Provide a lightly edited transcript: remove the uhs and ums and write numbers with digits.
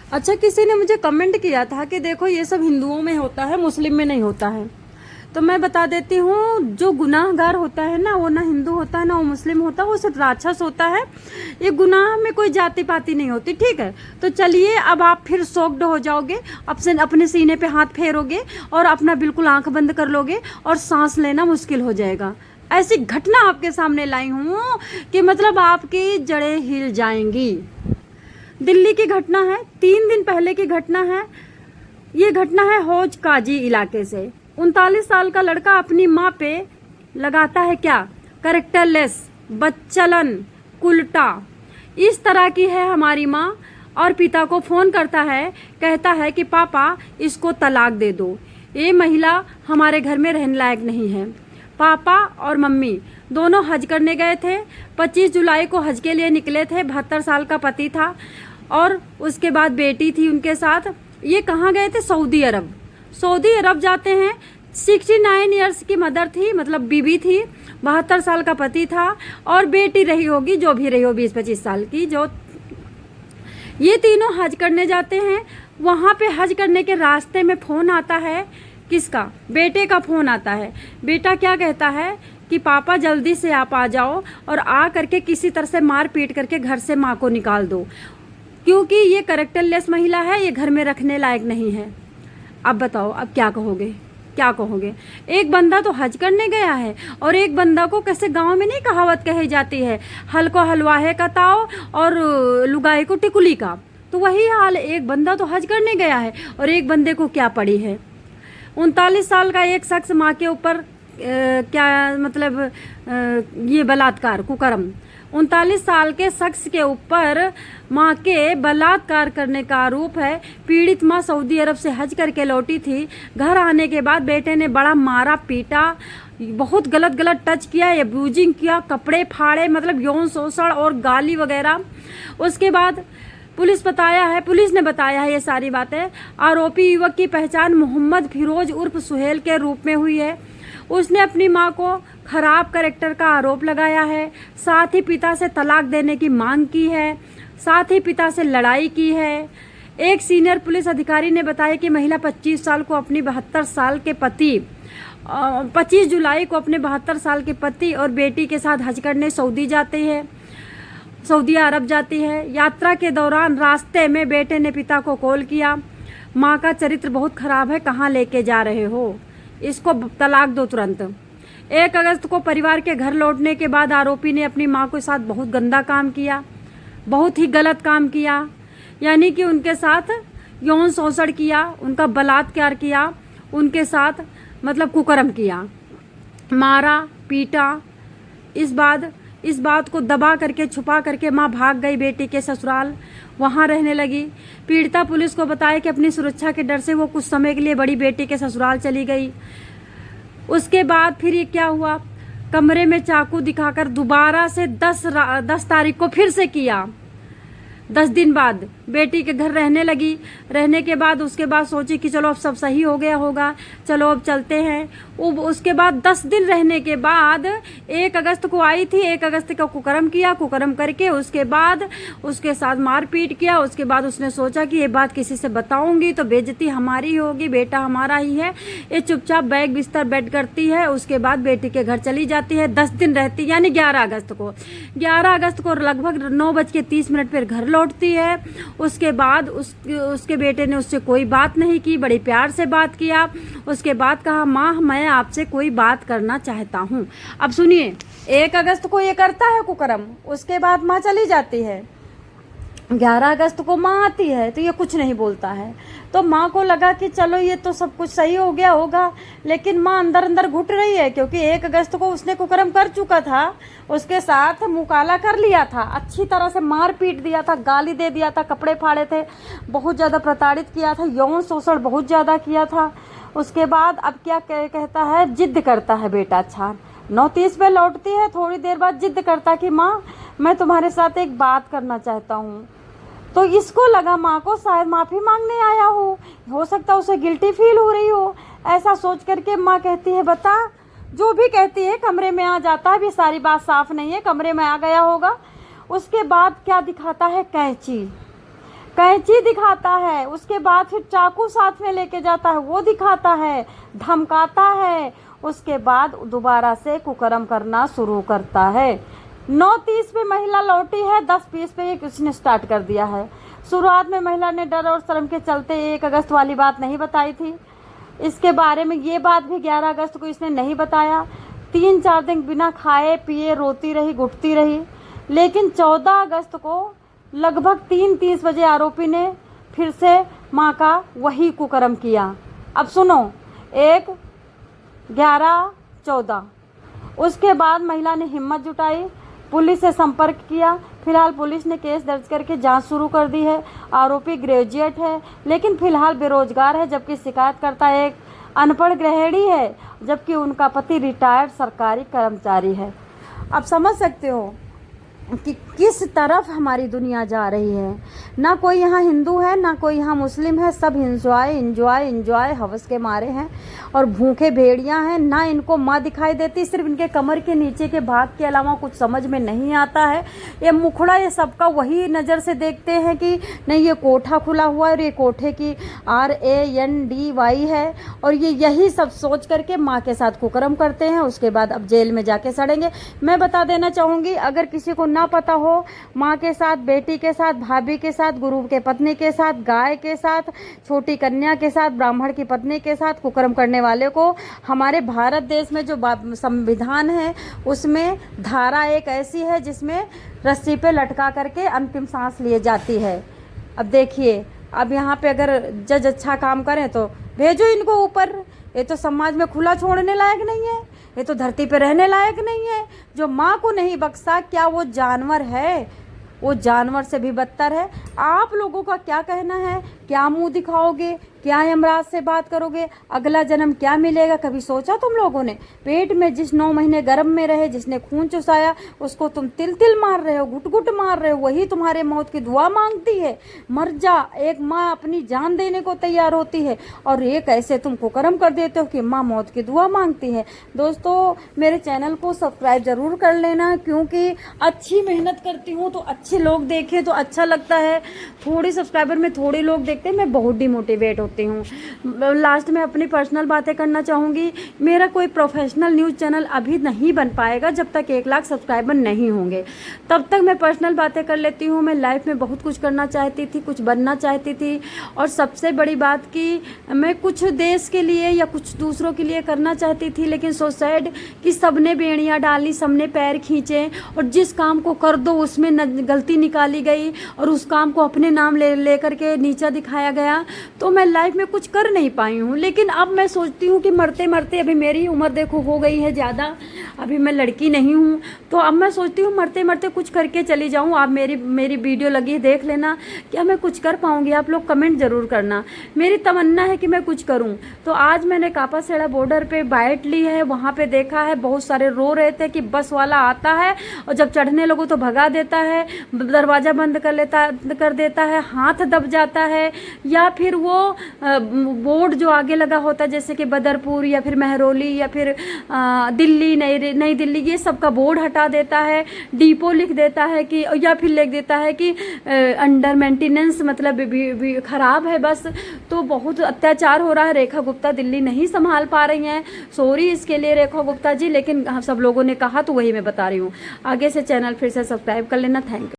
अच्छा, किसी ने मुझे कमेंट किया था कि देखो ये सब हिंदुओं में होता है, मुस्लिम में नहीं होता है। तो मैं बता देती हूँ, जो गुनाहगार होता है ना, वो ना हिंदू होता है ना वो मुस्लिम होता है, वो सिर्फ राक्षस होता है। ये गुनाह में कोई जाति पाति नहीं होती, ठीक है। तो चलिए, अब आप फिर शॉक्ड हो जाओगे, अपने सीने पे हाथ फेरोगे और अपना बिल्कुल आंख बंद कर लोगे और सांस लेना मुश्किल हो जाएगा। ऐसी घटना आपके सामने लाई हूँ कि मतलब आपकी जड़ें हिल जाएंगी। दिल्ली की घटना है, 3 दिन पहले की घटना है। ये घटना है हौज काजी इलाके से। 39 साल का लड़का अपनी माँ पे लगाता है क्या, करेक्टरलेस, बच्चलन, कुलटा। इस तरह की है हमारी माँ। और पिता को फोन करता है, कहता है कि पापा इसको तलाक दे दो, ये महिला हमारे घर में रहने लायक नहीं है। पापा और मम्मी दोनों हज करने गए थे। 25 जुलाई को हज के लिए निकले थे। 72 साल का पति था और उसके बाद बेटी थी उनके साथ। ये कहाँ गए थे? सऊदी अरब। सऊदी अरब जाते हैं। 69 ईयर्स की मदर थी, मतलब बीबी थी। 72 साल का पति था और बेटी रही होगी, जो भी रही हो 20-25 साल की। जो ये तीनों हज करने जाते हैं। वहाँ पे हज करने के रास्ते में फोन आता है। किसका? बेटे का फोन आता है। बेटा क्या कहता है कि पापा जल्दी से आप आ जाओ और आ करके किसी तरह से मार पीट करके घर से माँ को निकाल दो, क्योंकि ये करेक्टरलेस महिला है, ये घर में रखने लायक नहीं है। अब बताओ, अब क्या कहोगे? क्या कहोगे? एक बंदा तो हज करने गया है और एक बंदा को, कैसे गांव में नहीं कहावत कही जाती है, हल को हलवाहे का ताव और लुगाई को टिकुली का। तो वही हाल, एक बंदा तो हज करने गया है और एक बंदे को क्या पड़ी है। 39 साल का एक शख्स माँ के ऊपर क्या मतलब ये बलात्कार, कुकर्म। 39 साल के शख्स के ऊपर माँ के बलात्कार करने का आरोप है। पीड़ित माँ सऊदी अरब से हज करके लौटी थी। घर आने के बाद बेटे ने बड़ा मारा पीटा, बहुत गलत गलत टच किया, अब्यूजिंग किया, कपड़े फाड़े, मतलब यौन शोषण और गाली वगैरह। उसके बाद पुलिस ने बताया है ये सारी बातें। आरोपी युवक की पहचान मोहम्मद फिरोज उर्फ सुहेल के रूप में हुई है। उसने अपनी मां को खराब कैरेक्टर का आरोप लगाया है, साथ ही पिता से तलाक देने की मांग की है, साथ ही पिता से लड़ाई की है। एक सीनियर पुलिस अधिकारी ने बताया कि महिला 25 साल को अपनी 72 साल के पति 25 जुलाई को अपने 72 साल के पति और बेटी के साथ हज करने सऊदी अरब जाती है। यात्रा के दौरान रास्ते में बेटे ने पिता को कॉल किया, माँ का चरित्र बहुत खराब है, कहाँ लेके जा रहे हो, इसको तलाक दो तुरंत। 1 अगस्त को परिवार के घर लौटने के बाद आरोपी ने अपनी माँ के साथ बहुत गंदा काम किया, बहुत ही गलत काम किया, यानी कि उनके साथ यौन शोषण किया, उनका बलात्कार किया, उनके साथ मतलब कुकर्म किया, मारा पीटा। इस बात को दबा करके, छुपा करके माँ भाग गई बेटी के ससुराल, वहाँ रहने लगी। पीड़िता पुलिस को बताया कि अपनी सुरक्षा के डर से वो कुछ समय के लिए बड़ी बेटी के ससुराल चली गई। उसके बाद फिर ये क्या हुआ, कमरे में चाकू दिखाकर दोबारा से 10 तारीख को फिर से किया। 10 दिन बाद बेटी के घर रहने लगी। रहने के बाद उसके बाद सोची कि चलो अब सब सही हो गया होगा, चलो अब चलते हैं। उसके बाद 10 दिन रहने के बाद 1 अगस्त को आई थी। 1 अगस्त को कुकर्म किया, कुकर्म करके उसके बाद उसके साथ मारपीट किया। उसके बाद उसने सोचा कि ये बात किसी से बताऊंगी तो बेइज्जती हमारी होगी, बेटा हमारा ही है। ये चुपचाप बैग बिस्तर बेड करती है। उसके बाद बेटी के घर चली जाती है। 10 दिन रहती, यानी 11 अगस्त को लगभग 9:30 पर घर लौटती है। उसके बाद उसके बेटे ने उससे कोई बात नहीं की, बड़ी प्यार से बात किया। उसके बाद कहा, माँ मैं आपसे कोई बात करना चाहता हूँ। अब सुनिए, 1 अगस्त को ये करता है कुकर्म, उसके बाद माँ चली जाती है। 11 अगस्त को माँ आती है तो ये कुछ नहीं बोलता है। तो माँ को लगा कि चलो ये तो सब कुछ सही हो गया होगा, लेकिन माँ अंदर अंदर घुट रही है, क्योंकि 1 अगस्त को उसने कुकर्म कर चुका था, उसके साथ मुकाला कर लिया था, अच्छी तरह से मार पीट दिया था, गाली दे दिया था, कपड़े फाड़े थे, बहुत ज़्यादा प्रताड़ित किया था, यौन शोषण बहुत ज़्यादा किया था। उसके बाद अब क्या कहता है, जिद करता है बेटा। अच्छा, 9:30 पे लौटती है। थोड़ी देर बाद जिद करता कि माँ मैं तुम्हारे साथ एक बात करना चाहता हूँ। तो इसको लगा माँ को शायद माफ़ी मांगने आया हो सकता है उसे गिल्टी फील हो रही हो। ऐसा सोच करके माँ कहती है, बता, जो भी कहती है, कमरे में आ जाता है। अभी सारी बात साफ नहीं है, कमरे में आ गया होगा। उसके बाद क्या दिखाता है, कैंची। कैंची दिखाता है, उसके बाद फिर चाकू साथ में लेके जाता है वो दिखाता है, धमकाता है, उसके बाद दोबारा से कुकर्म करना शुरू करता है। 9:30 पे महिला लौटी है, 10:20 पे उसने स्टार्ट कर दिया है। शुरुआत में महिला ने डर और शर्म के चलते 1 अगस्त वाली बात नहीं बताई थी। इसके बारे में ये बात भी 11 अगस्त को इसने नहीं बताया। 3-4 दिन बिना खाए पिए रोती रही, घुटती रही। लेकिन 14 अगस्त को लगभग 3:30 बजे आरोपी ने फिर से मां का वही कुकर्म किया। अब सुनो, 1, 11, 14। उसके बाद महिला ने हिम्मत जुटाई, पुलिस से संपर्क किया। फिलहाल पुलिस ने केस दर्ज करके जांच शुरू कर दी है। आरोपी ग्रेजुएट है लेकिन फिलहाल बेरोजगार है, जबकि शिकायतकर्ता एक अनपढ़ गृहिणी है, जबकि उनका पति रिटायर्ड सरकारी कर्मचारी है। अब समझ सकते हो कि किस तरफ हमारी दुनिया जा रही है। ना कोई यहाँ हिंदू है, ना कोई यहाँ मुस्लिम है, सब इंजॉय हवस के मारे हैं और भूखे भेड़ियाँ हैं। ना इनको माँ दिखाई देती, सिर्फ इनके कमर के नीचे के भाग के अलावा कुछ समझ में नहीं आता है। ये मुखड़ा ये सबका वही नज़र से देखते हैं कि नहीं ये कोठा खुला हुआ है और ये कोठे की RANDY है, और ये यही सब सोच करके माँ के साथ कुकर्म करते हैं। उसके बाद अब जेल में जाके सड़ेंगे। मैं बता देना चाहूँगी, अगर किसी को ना पता हो, माँ के साथ, बेटी के साथ, भाभी के साथ, गुरु के पत्नी के साथ, गाय के साथ, छोटी कन्या के साथ, ब्राह्मण की पत्नी के साथ कुकर्म करने वाले को हमारे भारत देश में जो संविधान है उसमें धारा एक ऐसी है जिसमें रस्सी पे लटका करके अंतिम सांस लिए जाती है। अब देखिए, अब यहाँ पे अगर जज अच्छा काम करें तो भेजो इनको ऊपर। ये तो समाज में खुला छोड़ने लायक नहीं है, ये तो धरती पे रहने लायक नहीं है। जो माँ को नहीं बख्शा, क्या वो जानवर है? वो जानवर से भी बदतर है। आप लोगों का क्या कहना है? क्या मुंह दिखाओगे? क्या यमराज से बात करोगे? अगला जन्म क्या मिलेगा? कभी सोचा तुम लोगों ने? पेट में जिस 9 महीने गर्भ में रहे, जिसने खून चुसाया, उसको तुम तिल तिल मार रहे हो, घुट घुट मार रहे हो। वही तुम्हारे मौत की दुआ मांगती है। मर जा। एक माँ अपनी जान देने को तैयार होती है और ये कैसे तुम कुकर्म कर देते हो कि माँ मौत की दुआ मांगती है। दोस्तों, मेरे चैनल को सब्सक्राइब जरूर कर लेना, क्योंकि अच्छी मेहनत करती हूँ तो अच्छे लोग देखें तो अच्छा लगता है। थोड़ी सब्सक्राइबर में थोड़े लोग देखते हैं, मैं बहुत डिमोटिवेट होती हूँ। लास्ट में अपनी पर्सनल बातें करना चाहूँगी। मेरा कोई प्रोफेशनल न्यूज़ चैनल अभी नहीं बन पाएगा जब तक 1 लाख सब्सक्राइबर नहीं होंगे। तब तक मैं पर्सनल बातें कर लेती हूँ। मैं लाइफ में बहुत कुछ करना चाहती थी, कुछ बनना चाहती थी, और सबसे बड़ी बात कि मैं कुछ देश के लिए या कुछ दूसरों के लिए करना चाहती थी, लेकिन सो सैड कि सबने बेड़ियाँ डाली, सबने पैर खींचे, और जिस काम को कर दो उसमें गलती निकाली गई और उस काम को अपने नाम ले करके नीचा दिखाया गया। तो मैं लाइफ में कुछ कर नहीं पाई हूँ। लेकिन अब मैं सोचती हूँ कि मरते मरते, अभी मेरी उम्र देखो हो गई है ज़्यादा, अभी मैं लड़की नहीं हूँ, तो अब मैं सोचती हूँ मरते मरते कुछ करके चली जाऊँ। आप मेरी वीडियो लगी, देख लेना, क्या मैं कुछ कर पाऊँगी? आप लोग कमेंट ज़रूर करना। मेरी तमन्ना है कि मैं कुछ करूँ। तो आज मैंने कापासेड़ा बॉर्डर पे बाइट ली है, वहाँ पे देखा है बहुत सारे रो रहे थे कि बस वाला आता है और जब चढ़ने लगो तो भगा देता है, दरवाज़ा बंद कर देता है, हाथ दब जाता है, या फिर वो बोर्ड जो आगे लगा होता है जैसे कि बदरपुर या फिर महरौली या फिर दिल्ली, नई दिल्ली, ये सब का बोर्ड हटा देता है, डिपो लिख देता है कि, या फिर लिख देता है कि अंडर मेंटेनेंस, मतलब ख़राब है बस। तो बहुत अत्याचार हो रहा है। रेखा गुप्ता दिल्ली नहीं संभाल पा रही हैं। सॉरी इसके लिए रेखा गुप्ता जी, लेकिन सब लोगों ने कहा तो वही मैं बता रही हूँ। आगे से चैनल फिर से सब्सक्राइब कर लेना। Thank you.